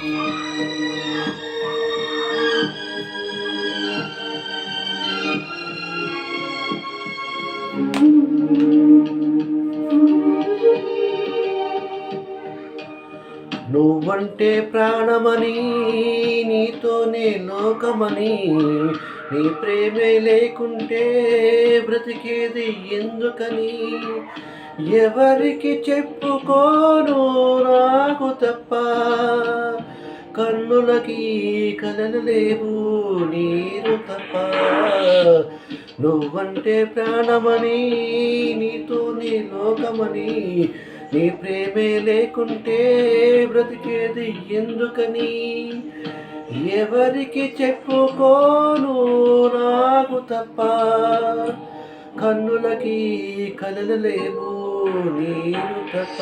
నువ్వంటే ప్రాణమని, నీతోనే లోకమని, నీ ప్రేమే లేకుంటే బ్రతికేది ఎందుకని? ఎవరికి చెప్పుకోను నాకు తప్ప, కన్నులకి కలలు లేవు నీరు తప్ప. నువ్వంటే ప్రాణమని, నీతోనే లోకమని, నీ ప్రేమే లేకుంటే బ్రతికేది ఎందుకని? ఎవరికి చెప్పుకోను నాకు తప్ప, కన్నులకి కలలు లేవు నీరు తప్ప.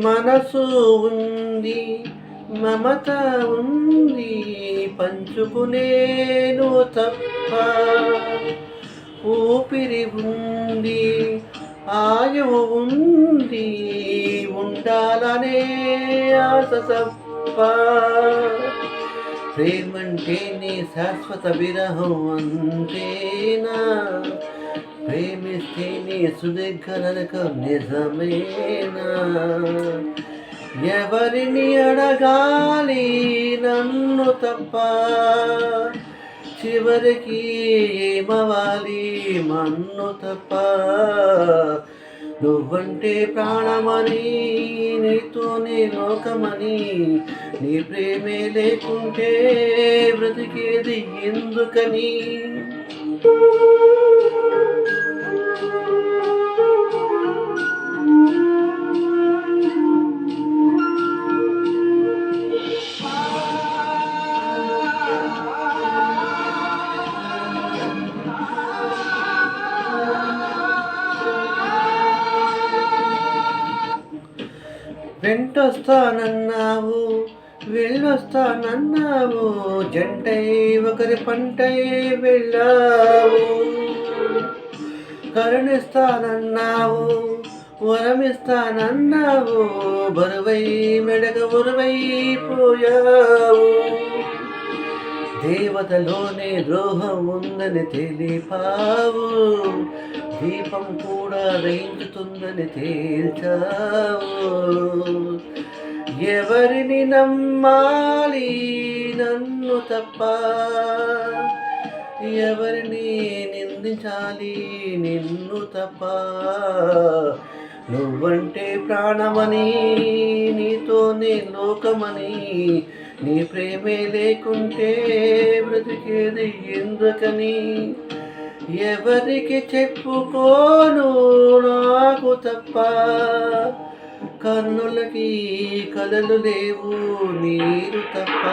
మనసు ఉంది, మమత ఉంది, పంచుకునేను తప్ప. ఊపిరి ఉంది, ఆయువు ఉంది, ఉండాలనే ఆశ తప్ప. ప్రేమంటేనే శాశ్వత విరహం అంతేనా? ప్రేమిస్తేనే సుదీర్ఘ నరకం నిజమేనా? ఎవరిని అడగాలి నన్ను తప్ప, చివరికి ఏమవాలి మన్ను తప్ప. నువ్వంటే ప్రాణమని, నీతోనే లోకమని, నీ ప్రేమే లేకుంటే బ్రతికేది ఎందుకని? వెంటొస్తానన్నావు, వెళ్ళొస్తానన్నావు, జంటై ఒకరి పంటై వెళ్ళావు. కరుణిస్తానన్నావు, వరమిస్తానన్నావు, బరువై మెడగ ఉరువైపోయావు. దేవతలోనే ద్రోహం ఉందని తెలిపావు, దీపం కూడా దయించుతుందని తేల్చావు. ఎవరిని నమ్మాలి నన్ను తప్ప, ఎవరిని నిందించాలి నిన్ను తప్ప. నువ్వంటే ప్రాణమని, నీతోనే లోకమని, నీ ప్రేమే లేకుంటే బ్రతికేది ఎందుకని? ఎవరికి చెప్పుకోను నాకు తప్ప, కన్నులకి కలలు లేవు నీరు తప్ప.